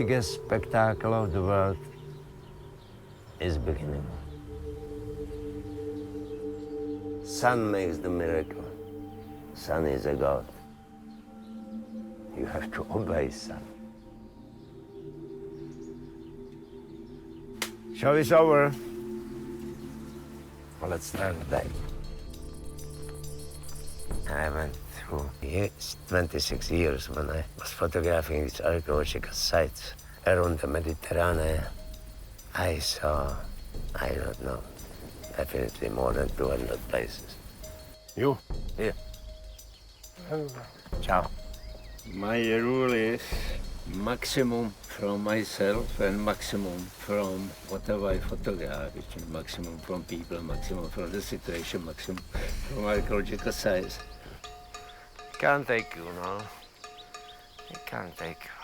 biggest spectacle of the world is beginning. Sun makes the miracle. Sun is a god. You have to obey sun. Show is over. Well, let's start the day. I went through 26 years when I was photographing these archaeological sites around the Mediterranean. I saw, I don't know, definitely more than 200 places. You? Here. Ciao. My rule is maximum from myself and maximum from whatever I photograph, which is maximum from people, maximum from the situation, maximum from archaeological sites. Can't take you, no? It can't take you.